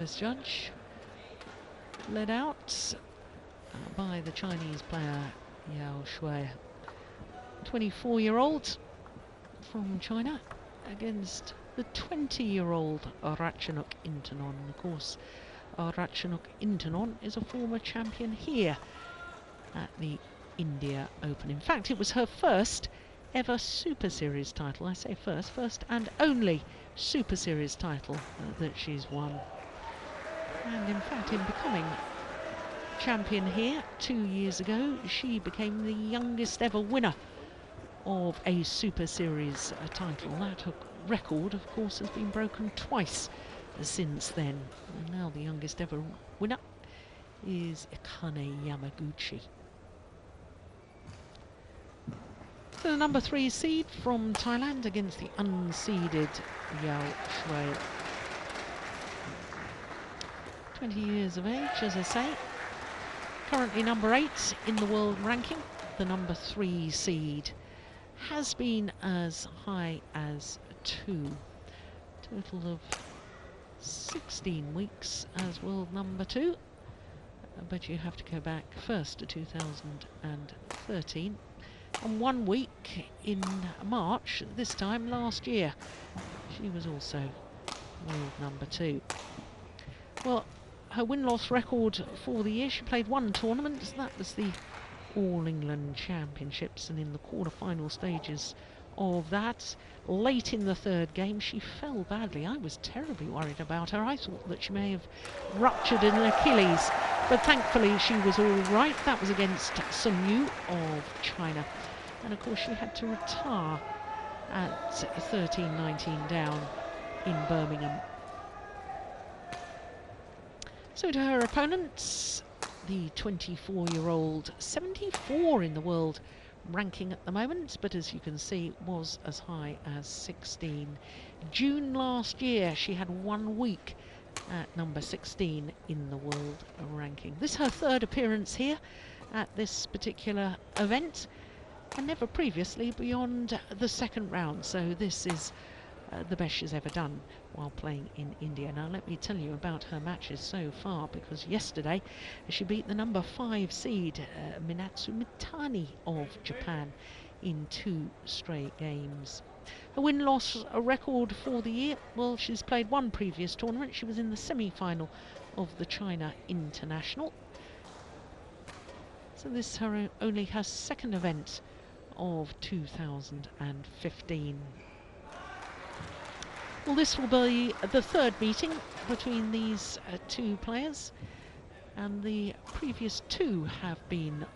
This judge led out by the Chinese player Yao Xue, 24-year-old from China, against the 20-year-old Ratchanok Intanon. Of course, Ratchanok Intanon is a former champion here at the India Open. In fact, it was her first ever Super Series title. I say first and only Super Series title that she's won. And in fact, in becoming champion here 2 years ago, she became the youngest ever winner of a Super Series title. That record, of course, has been broken twice since then. And now the youngest ever winner is Akane Yamaguchi. So the number 3 seed from Thailand against the unseeded Yao Xue. 20 years of age, as I say. Currently number 8 in the world ranking. The number 3 seed has been as high as 2. Total of 16 weeks as world number 2. But you have to go back first to 2013. And 1 week in March, this time last year, she was also world number 2. Well, her win-loss record for the year, she played 1 tournament. That was the All England Championships, and in the quarter-final stages of that, late in the 3rd game, she fell badly. I was terribly worried about her. I thought that she may have ruptured an Achilles, but thankfully she was all right. That was against Sun Yu of China, and of course she had to retire at 13-19 down in Birmingham. So to her opponents, the 24-year-old, 74 in the world ranking at the moment, but as you can see, was as high as 16. June last year, she had 1 week at number 16 in the world ranking. This is her 3rd appearance here at this particular event, and never previously beyond the 2nd round. So this is the best she's ever done while playing in India. Now let me tell you about her matches so far, because yesterday she beat the number 5 seed Minatsu Mitani of Japan in 2 straight games. Her win-loss record for the year, well, she's played 1 previous tournament. She was in the semi-final of the China International. So this is only her 2nd event of 2015. Well, this will be the 3rd meeting between these 2 players, and the previous 2 have been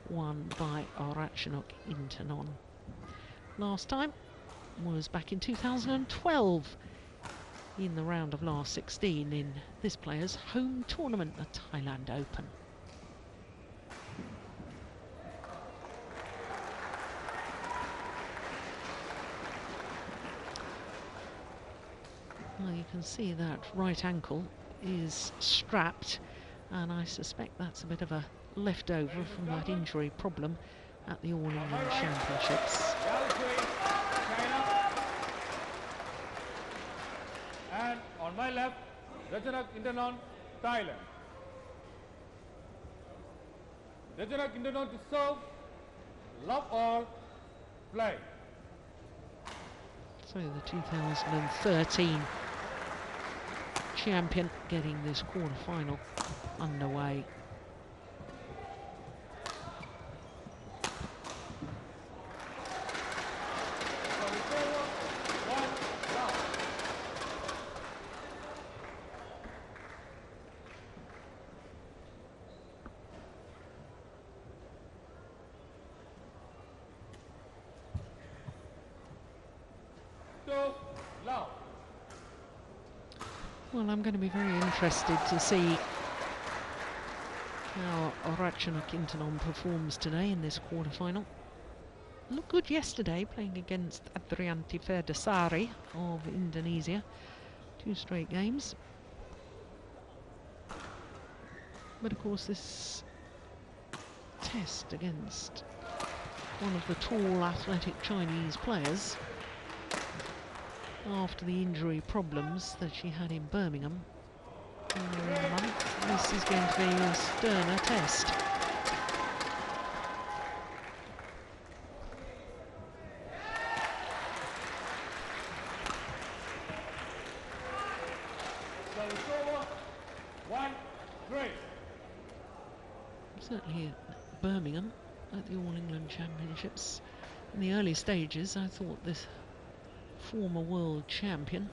won by Ratchanok Intanon. Last time was back in 2012 in the round of last 16 in this player's home tournament, the Thailand Open. Well, you can see that right ankle is strapped, and I suspect that's a bit of a leftover from that injury problem at the All England Championships. Yao Xue, China. And on my left, Ratchanok Intanon, Thailand. Ratchanok Intanon to serve, love all, play. So the 2013 champion getting this quarter-final underway. Well, I'm going to be very interested to see how Ratchanok Intanon performs today in this quarter-final. Looked good yesterday playing against Adrianti Ferdasari of Indonesia. 2 straight games. But of course this test against one of the tall athletic Chinese players, after the injury problems that she had in Birmingham, this is going to be a sterner test. Certainly at Birmingham at the All England Championships, in the early stages, I thought this former world champion,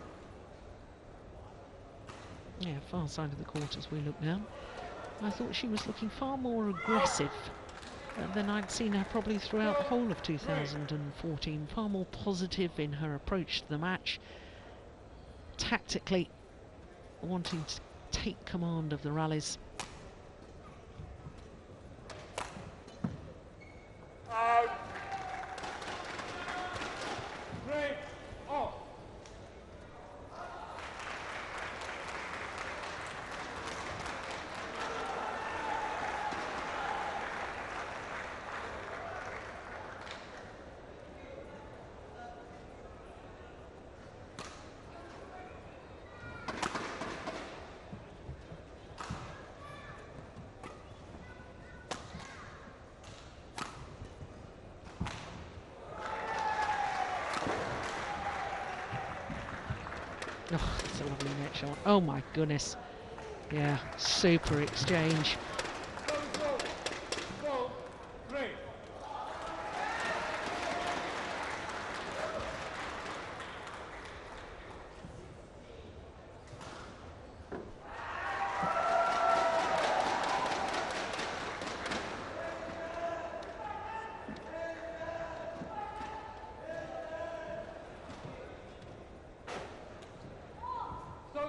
far side of the court as we look now, I thought she was looking far more aggressive than I'd seen her probably throughout the whole of 2014, far more positive in her approach to the match, tactically wanting to take command of the rallies. Oh, it's a lovely net shot. Oh my goodness. Yeah, super exchange.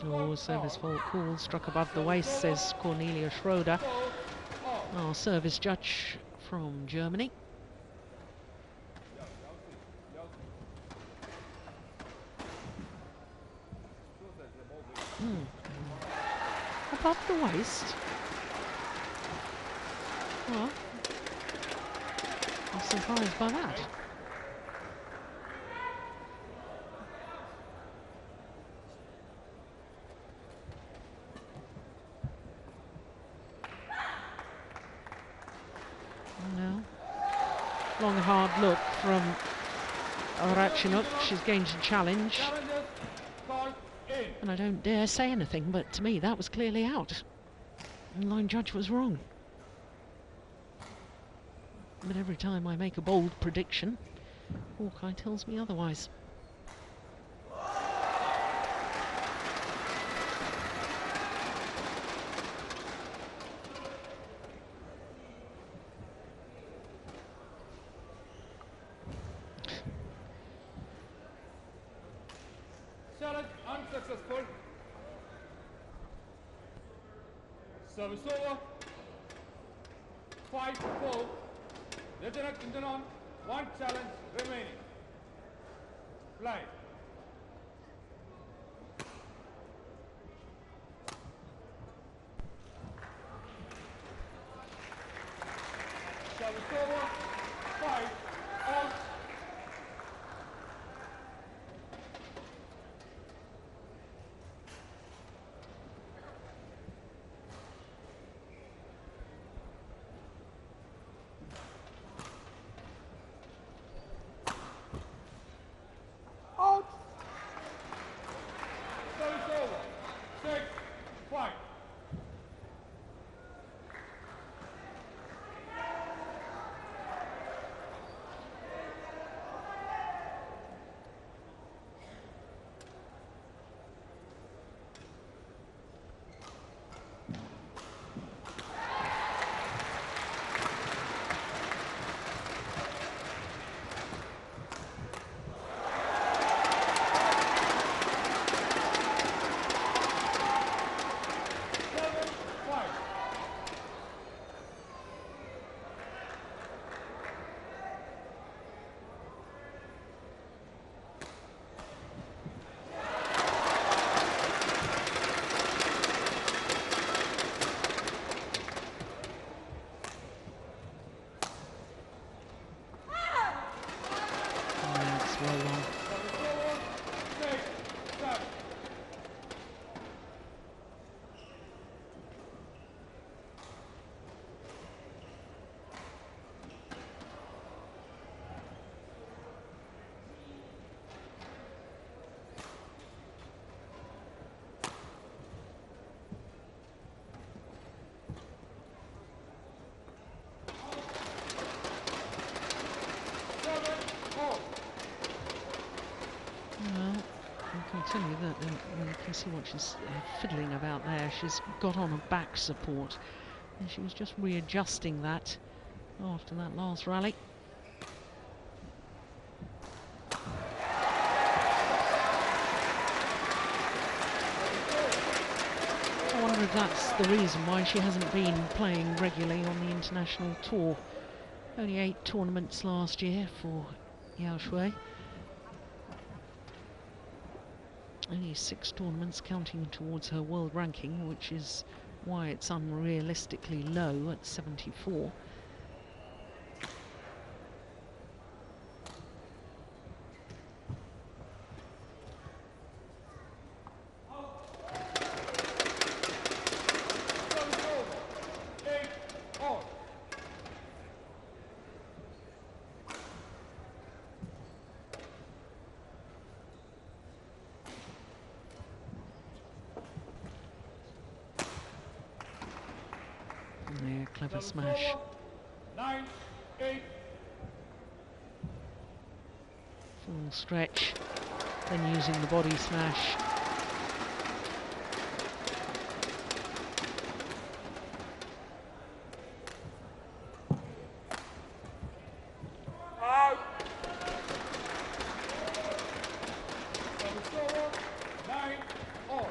Oh, service fault call, struck above the waist, says Cornelia Schroeder, our service judge from Germany. Above the waist? Well, I'm surprised by that. No. Long hard look from Ratchanok. She's going to challenge. And I don't dare say anything, but to me that was clearly out. The line judge was wrong. But every time I make a bold prediction, Hawkeye tells me otherwise. Challenge unsuccessful. Service over. 5-4. Ratchanok Intanon, 1 challenge remaining. Fly. Service over. 5 out. you can see what she's fiddling about there. She's got on a back support, and she was just readjusting that after that last rally. I wonder if that's the reason why she hasn't been playing regularly on the international tour. Only 8 tournaments last year for Yao Xue. Only 6 tournaments counting towards her world ranking, which is why it's unrealistically low at 74. Clever smash. 9-8. Full stretch, then using the body smash. Out. 9-all.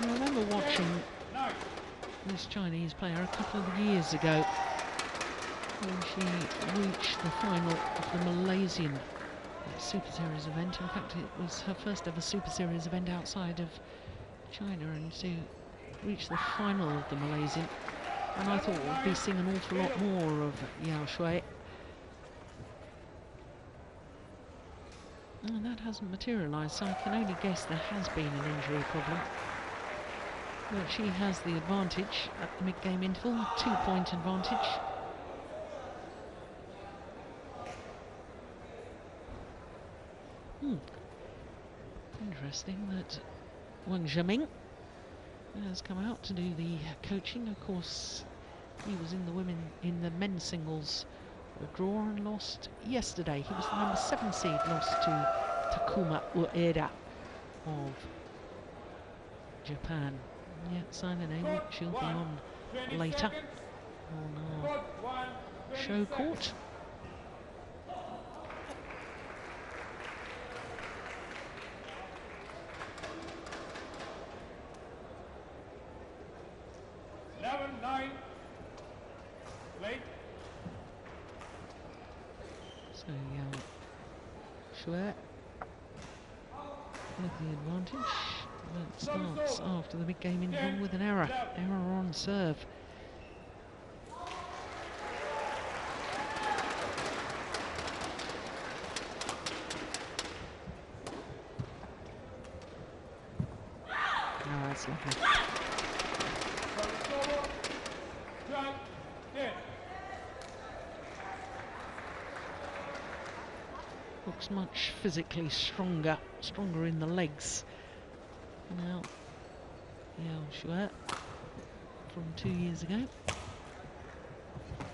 I remember watching this Chinese player a couple of years ago when she reached the final of the Malaysian Super Series event. In fact, it was her first ever Super Series event outside of China, and to reach the final of the Malaysian, and I thought we'd be seeing an awful lot more of Yao Xue. And that hasn't materialised, so I can only guess there has been an injury problem. But she has the advantage at the mid-game interval, 2-point advantage. Interesting that Wang Zhiming has come out to do the coaching. Of course, he was in the men's singles draw and lost yesterday. He was the number 7 seed, lost to Takuma Ueda of Japan. Yeah, sign a name. She'll be on later on our show court. So Yao Xue with the advantage. That starts after the mid-game interval with an error on serve. Oh, that's lovely. Looks much physically stronger in the legs. Now, Yao Xue from 2 years ago.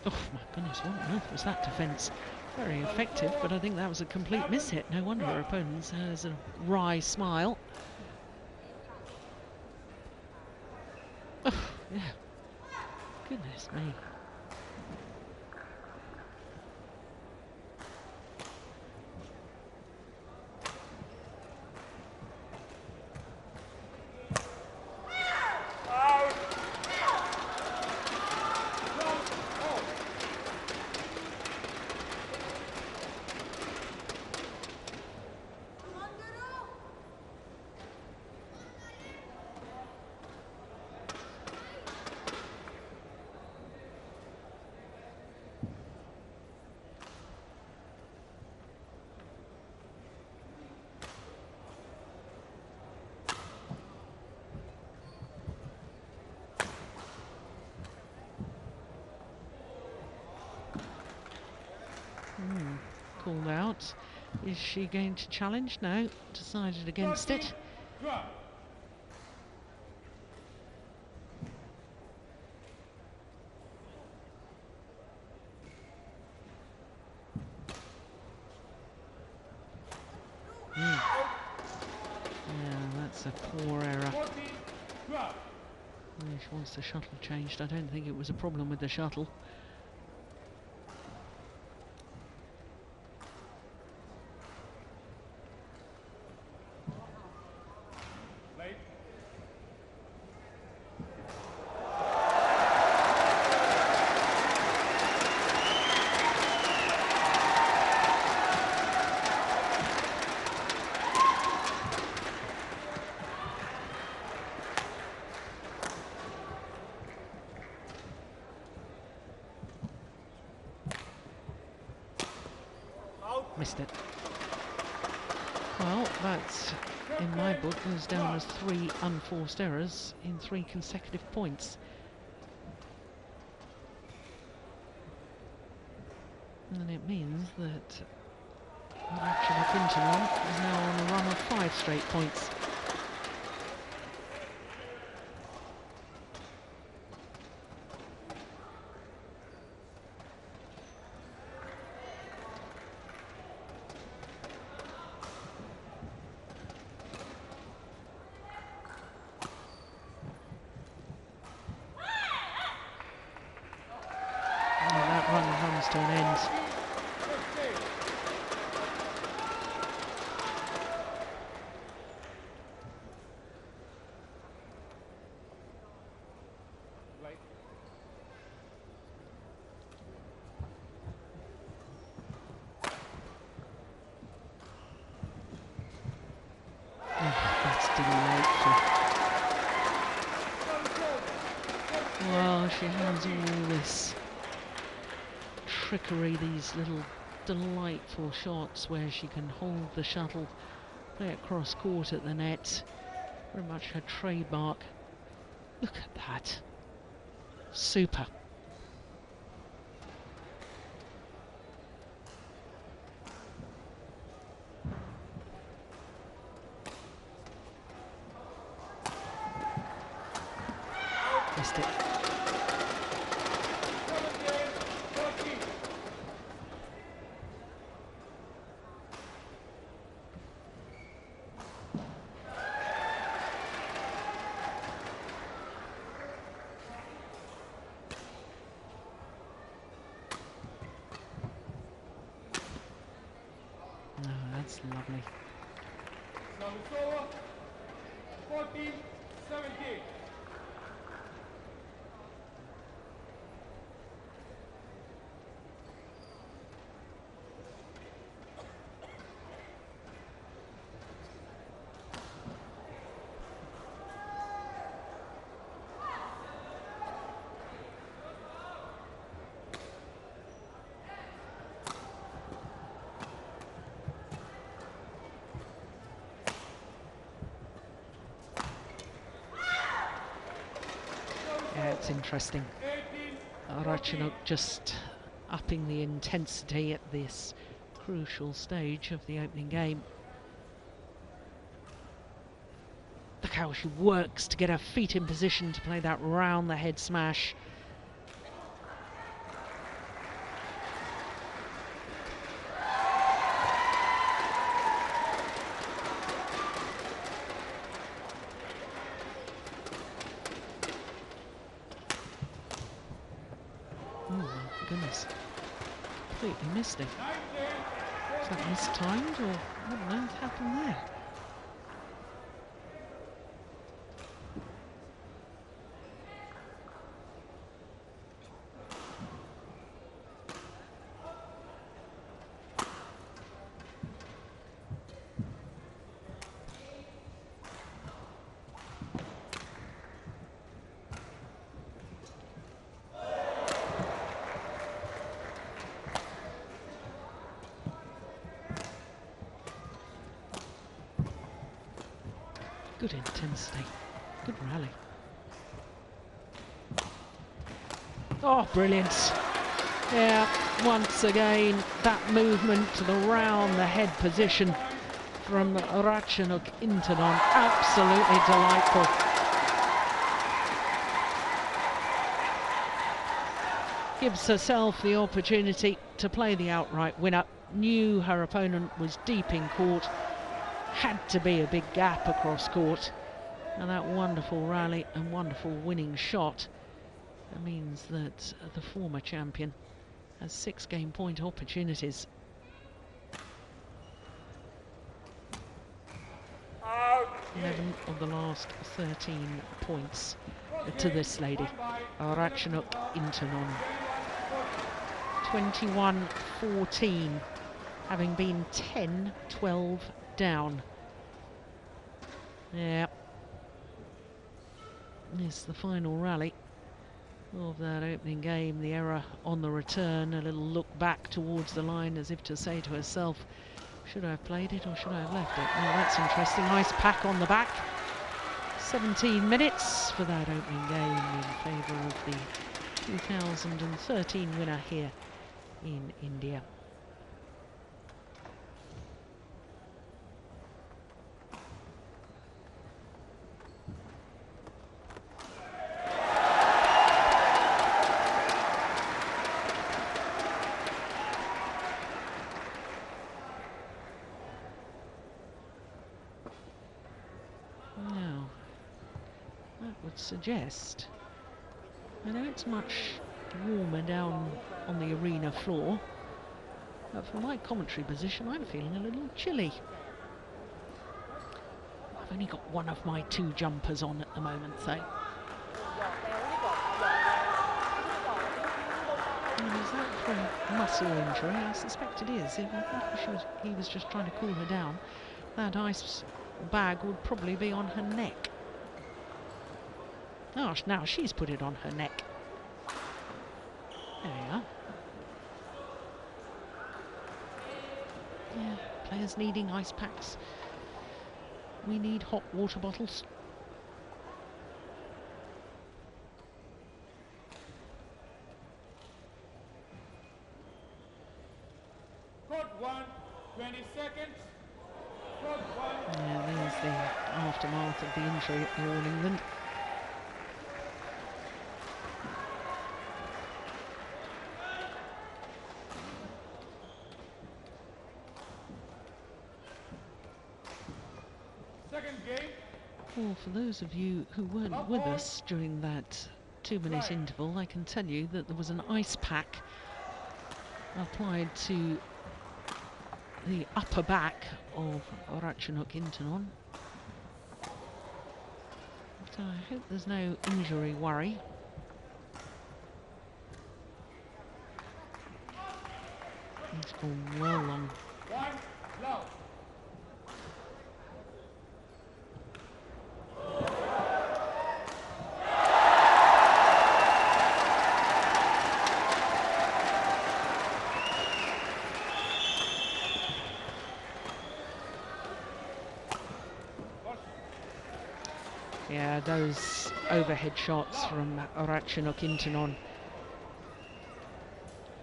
Oh my goodness, what on earth was that defence? Very effective, but I think that was a complete mishit. No wonder her opponent has a wry smile. Oh, yeah. Goodness me. Called out. Is she going to challenge? No, decided against it. Yeah, that's a poor error. She wants the shuttle changed. I don't think it was a problem with the shuttle. Missed it. Well, that's, in my book, goes down as 3 unforced errors in 3 consecutive points. And it means that Ratchanok Intanon is now on a run of 5 straight points. Comes to an end. That's delightful. Well, she has all this trickery, these little delightful shots where she can hold the shuttle, play it cross court at the net. Very much her trademark. Look at that. Super. Missed it. Oh, that's lovely. Now it's over. 14-17. Yeah, it's interesting. Ratchanok just upping the intensity at this crucial stage of the opening game. Look how she works to get her feet in position to play that round the head smash. Oh my goodness, completely missed it. Is that mistimed or what on earth happened there? Good intensity, good rally. Oh, brilliant. Yeah, once again, that movement to the round the head position from Ratchanok Intanon, absolutely delightful. Gives herself the opportunity to play the outright winner. Knew her opponent was deep in court, had to be a big gap across court, and that wonderful rally and wonderful winning shot means that the former champion has 6 game point opportunities. Out. 11 of the last 13 points to this lady, Ratchanok Intanon. 21-14, having been 10-12 down. Yeah. It's the final rally of that opening game. The error on the return, a little look back towards the line as if to say to herself, should I have played it or should I have left it? Well, that's interesting. Nice pack on the back. 17 minutes for that opening game in favour of the 2013 winner here in India. Now, that would suggest, I know it's much warmer down on the arena floor, but from my commentary position I'm feeling a little chilly. I've only got one of my 2 jumpers on at the moment though. And is that from muscle injury? I suspect it is. I think he was just trying to cool her down. That ice bag would probably be on her neck. Oh, now she's put it on her neck. There we are. Yeah, players needing ice packs. We need hot water bottles. Court 1, 20 seconds. Court 1. Yeah, there's the aftermath of the injury at the All England. Well, for those of you who weren't with us during that 2-minute interval, I can tell you that there was an ice pack applied to the upper back of Ratchanok Intanon. So I hope there's no injury worry. It's gone well long. Yeah, those overhead shots from Ratchanok Intanon,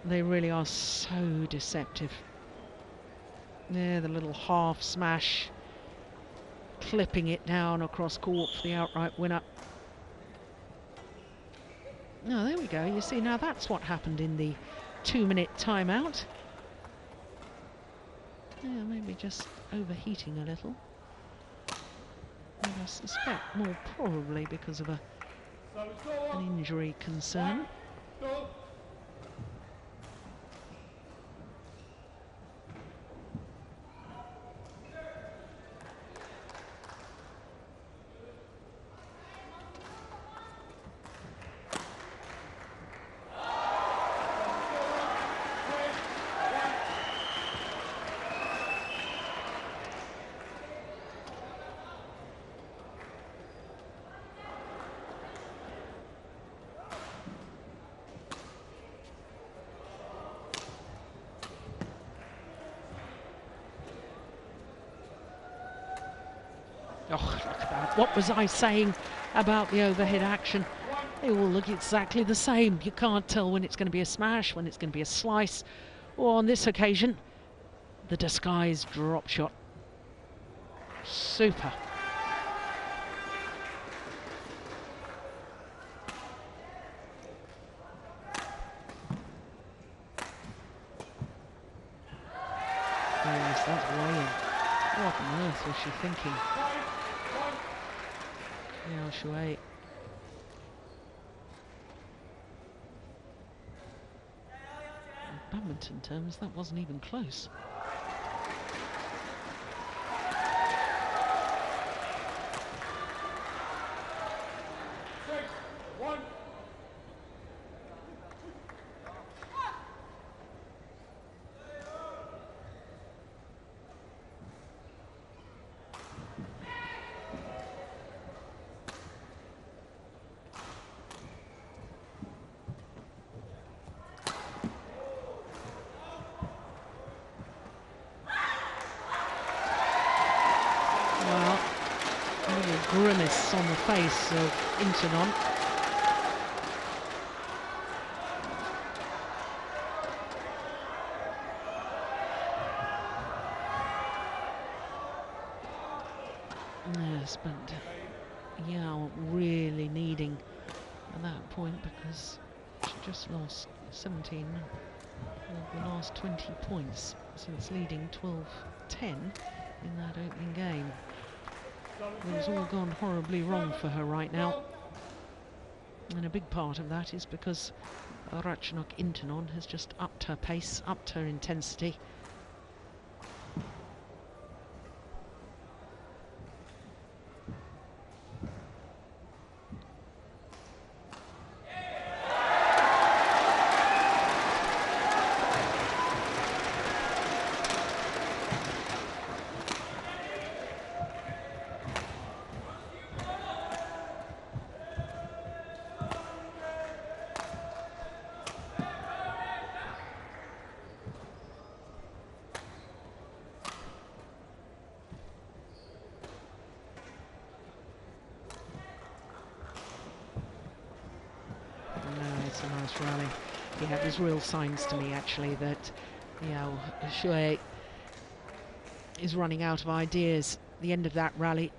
they really are so deceptive. There, the little half smash, clipping it down across court for the outright winner. Oh, there we go. You see, now that's what happened in the 2-minute timeout. Yeah, maybe just overheating a little. And I suspect more probably because of an injury concern. Oh, look at that. What was I saying about the overhead action? They all look exactly the same. You can't tell when it's going to be a smash, when it's going to be a slice, or on this occasion, the disguised drop shot. Super. Yes, that's weighing. What on earth was she thinking? Yao Xue. In badminton terms, that wasn't even close. Well, a little grimace on the face of Intanon. Yes, but Yao really needing at that point, because she just lost 17 of the last 20 points, so it's leading 12-10 in that opening game. It's all gone horribly wrong for her right now, and a big part of that is because Ratchanok Intanon has just upped her pace, upped her intensity. It's a nice rally. You have these real signs to me, actually, that Yao Xue is running out of ideas. The end of that rally,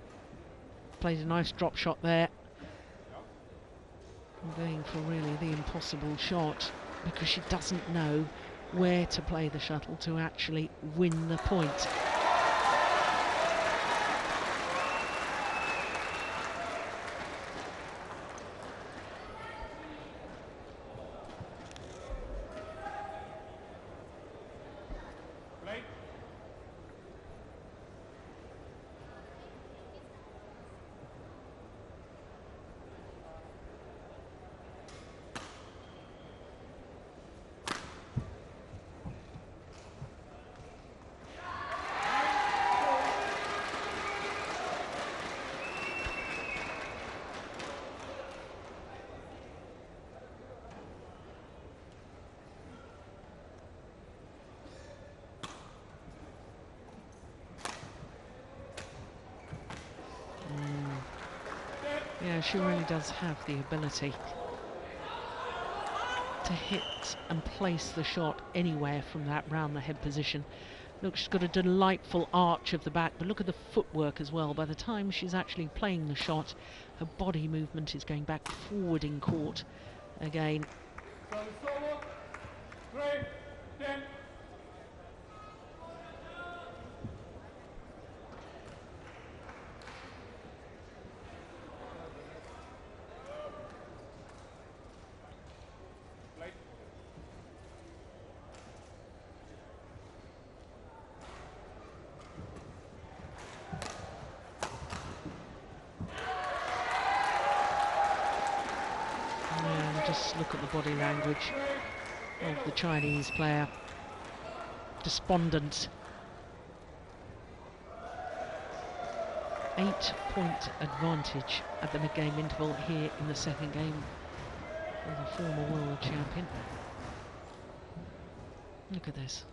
played a nice drop shot there. Going for really the impossible shot, because she doesn't know where to play the shuttle to actually win the point. Yeah, she really does have the ability to hit and place the shot anywhere from that round the head position. Look, she's got a delightful arch of the back, but look at the footwork as well. By the time she's actually playing the shot, her body movement is going back forward in court again. Just look at the body language of the Chinese player. Despondent. 8-point advantage at the mid-game interval here in the second game for the former world champion. Look at this.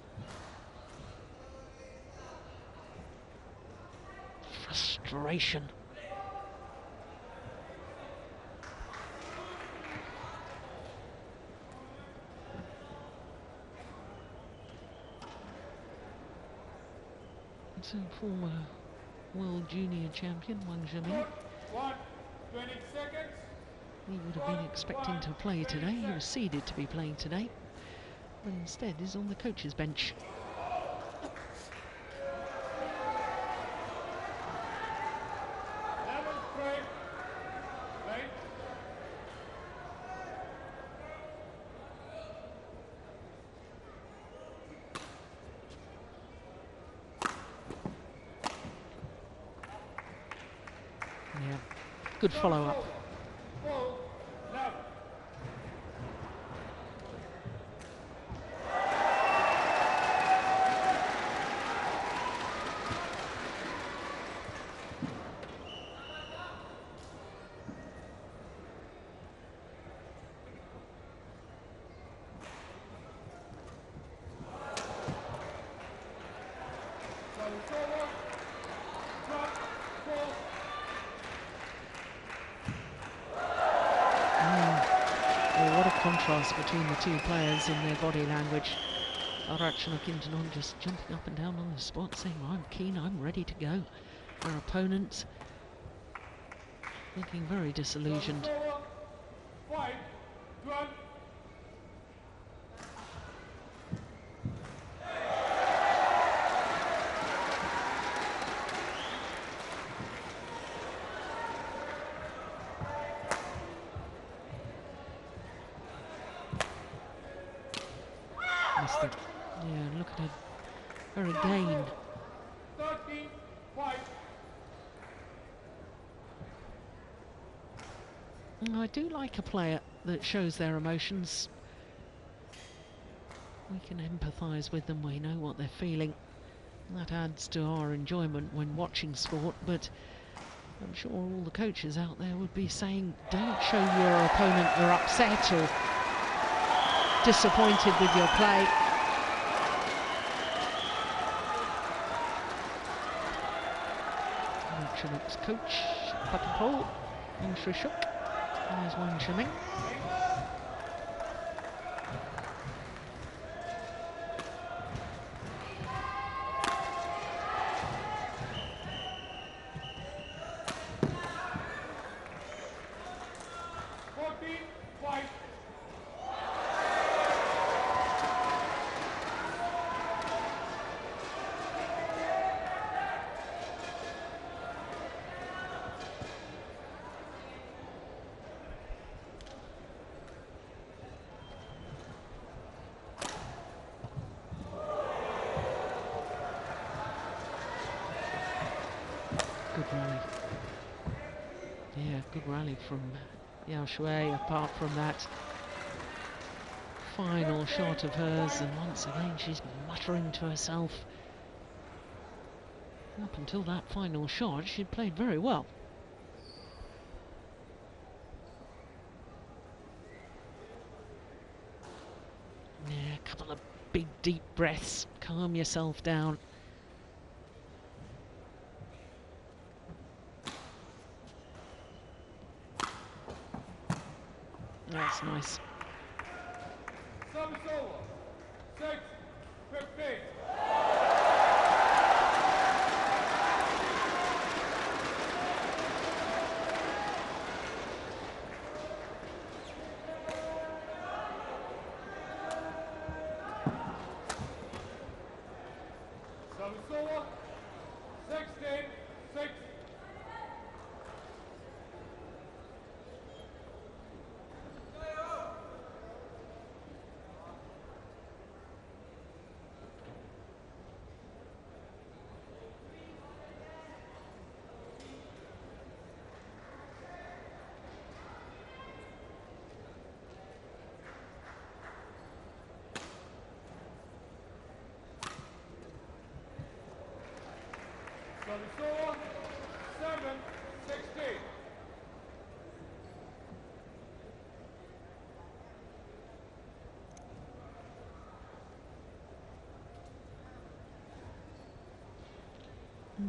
Frustration. former world junior champion Wang Zhiming. 20 seconds. He would have been expecting to play today. He was seeded to be playing today, but instead is on the coach's bench. Yeah, good follow-up. What a contrast between the two players in their body language. Ratchanok Intanon just jumping up and down on the spot, saying, I'm keen, I'm ready to go. Our opponent looking very disillusioned. Yeah, look at her again. 13 fight. I do like a player that shows their emotions. We can empathise with them, we know what they're feeling. That adds to our enjoyment when watching sport, but I'm sure all the coaches out there would be saying, don't show your opponent you're upset or disappointed with your play. Ratchanok's coach, Patapol, Yao Xue. There's Wang Zhiming. Good rally. Yeah, good rally from Yao Xue, apart from that final shot of hers, and once again she's muttering to herself. Up until that final shot, she'd played very well. Yeah, a couple of big deep breaths, calm yourself down. That's nice. Service over. 6-15. Service over. 16-6. Service over. 7-16.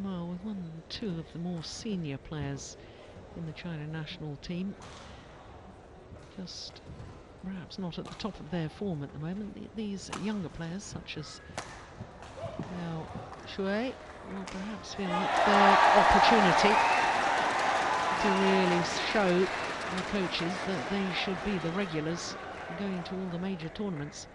Well, with one or two of the more senior players in the China national team just perhaps not at the top of their form at the moment. These younger players, such as Yao Xue will perhaps be their opportunity to really show the coaches that they should be the regulars going to all the major tournaments.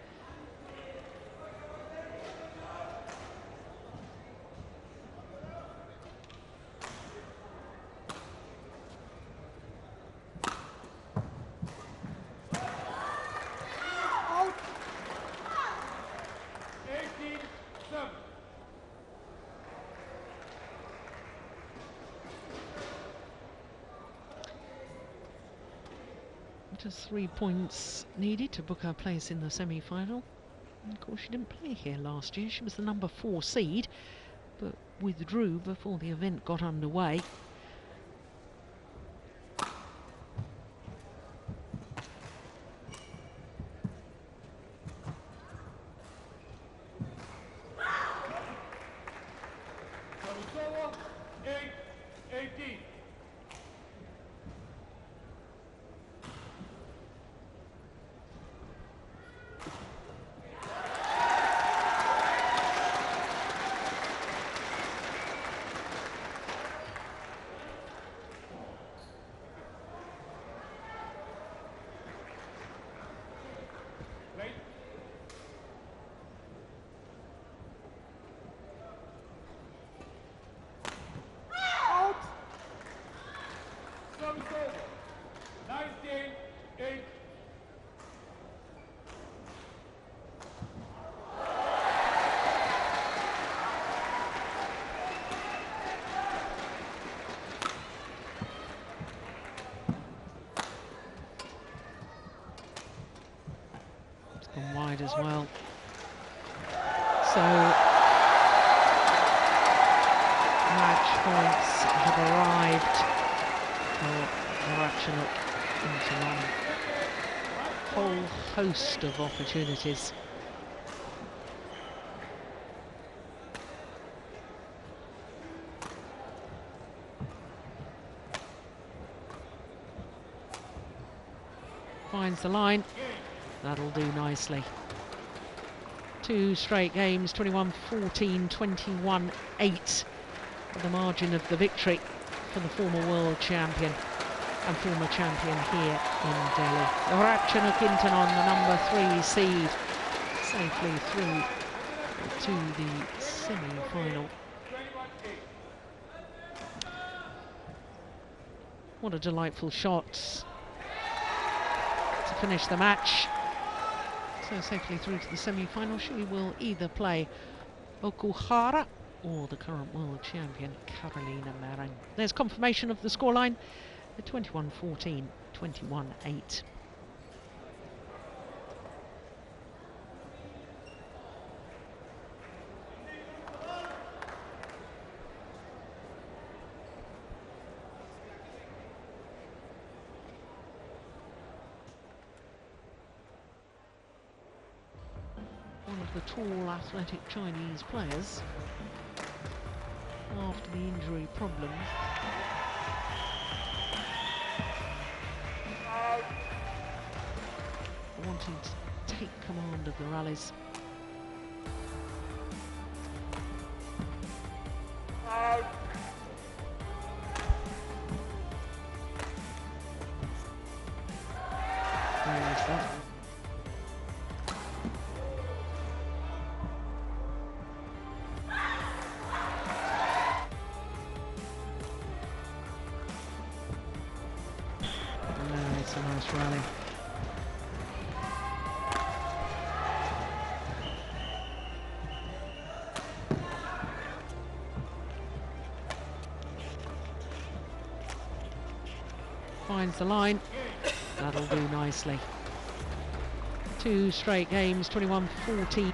Just 3 points needed to book her place in the semi-final. Of course, she didn't play here last year. She was the number 4 seed, but withdrew before the event got underway. Gone wide as well. So match points have arrived for Ratchanok Intanon. Whole host of opportunities. Finds the line. That'll do nicely. 2 straight games, 21-14, 21-8, the margin of the victory for the former world champion and former champion here in Delhi. Ratchanok Intanon, the number 3 seed, safely through to the semi-final. What a delightful shot to finish the match. So safely through to the semi-final. She will either play Okuhara or the current world champion Carolina Marang. There's confirmation of the scoreline at 21-14, 21-8. One of the tall, athletic Chinese players after the injury problem. Wanting to take command of the rallies. There is that. It's a nice rally. Finds the line. That'll do nicely. 2 straight games, 21-14.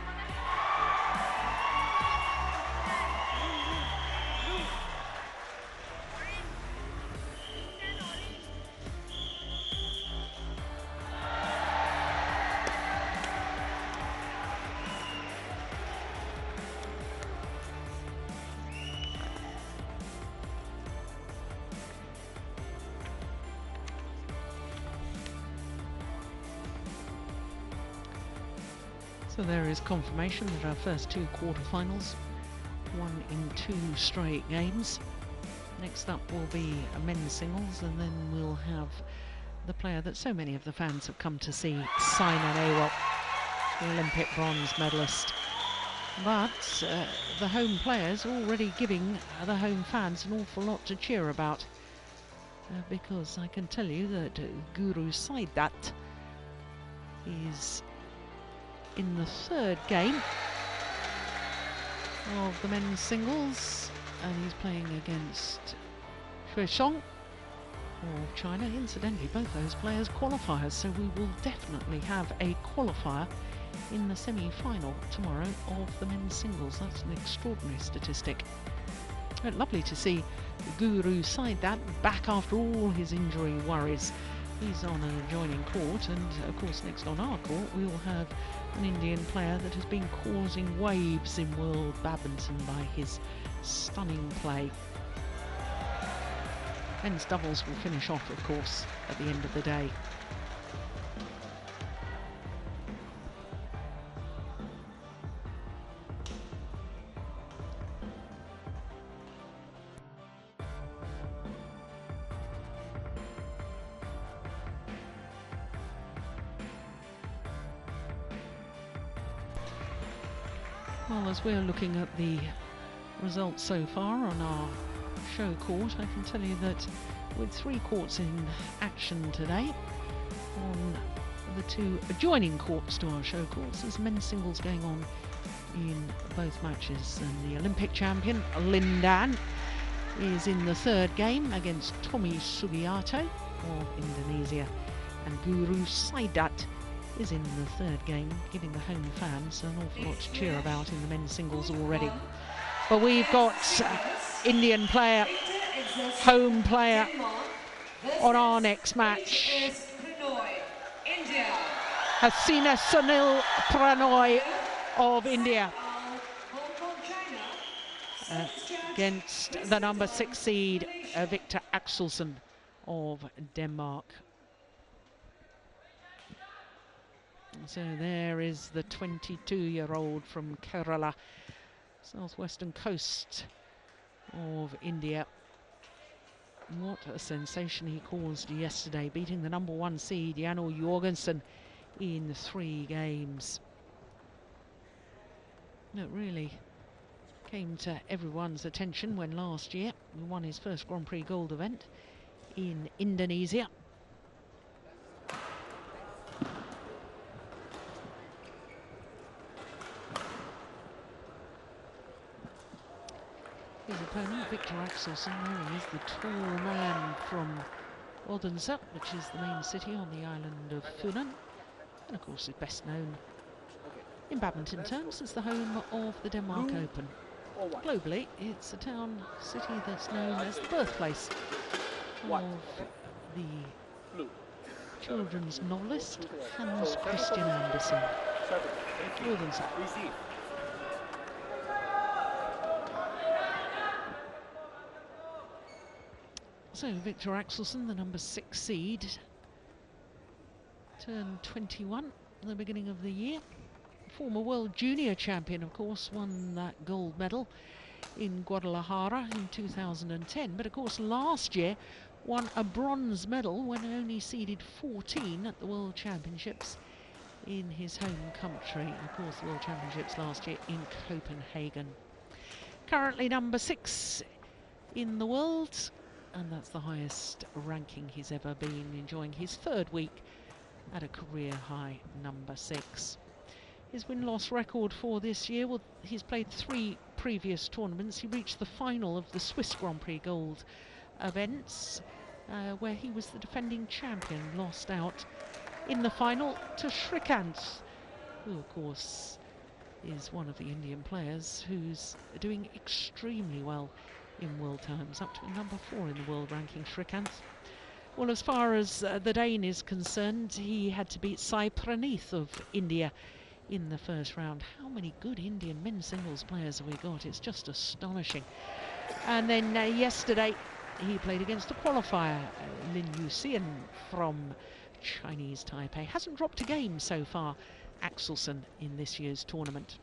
So there is confirmation that our first 2 quarterfinals won in 2 straight games. Next up will be a men's singles, and then we'll have the player that so many of the fans have come to see, Saina Nehwal, the Olympic bronze medalist. But the home players already giving the home fans an awful lot to cheer about, because I can tell you that Guru Saidat is in the 3rd game of the men's singles, and he's playing against Yao Xue of China. Incidentally, both those players qualifiers, so we will definitely have a qualifier in the semi-final tomorrow of the men's singles. That's an extraordinary statistic. But lovely to see Guru Saidat back after all his injury worries. He's on an adjoining court, and of course next on our court we will have an Indian player that has been causing waves in world badminton by his stunning play. Men's doubles will finish off, of course, at the end of the day. Well, as we're looking at the results so far on our show court, I can tell you that with 3 courts in action today, on the 2 adjoining courts to our show courts, there's men's singles going on in both matches, and the Olympic champion Lin Dan is in the 3rd game against Tommy Sugiarto of Indonesia, and Guru Saidat is in the 3rd game, giving the home fans an awful lot to cheer about in the men's singles already. But we've got Indian player, home player on our next match. Hasina Sunil Pranoy of India against the number 6 seed Victor Axelsen of Denmark. So there is the 22-year-old from Kerala, southwestern coast of India. What a sensation he caused yesterday, beating the number 1 seed Janne Jorgensen in 3 games. It really came to everyone's attention when last year he won his first Grand Prix Gold event in Indonesia. His opponent, Victor Axelsen, there he is, the tall man from Odense, which is the main city on the island of Funen, and of course is best known in badminton terms as the home of the Denmark Open. Globally, it's a town, city that's known as the birthplace of the children's novelist Hans Christian Andersen. Odense. So Victor Axelsen, the number 6 seed, turned 21 at the beginning of the year. Former world junior champion, of course, won that gold medal in Guadalajara in 2010. But of course last year won a bronze medal when only seeded 14 at the World Championships in his home country. And of course the World Championships last year in Copenhagen. Currently number 6 in the world, and that's the highest ranking he's ever been, enjoying his 3rd week at a career high number 6. His win-loss record for this year, well, he's played 3 previous tournaments. He reached the final of the Swiss Grand Prix Gold events, where he was the defending champion, lost out in the final to Shrikant, who of course is one of the Indian players who's doing extremely well in world terms, up to number 4 in the world ranking, Shrikant. Well, as far as the Dane is concerned, he had to beat Sai Praneeth of India in the first round. How many good Indian men's singles players have we got? It's just astonishing. And then yesterday he played against a qualifier, Lin Yuxian from Chinese Taipei. Hasn't dropped a game so far, Axelsen, in this year's tournament.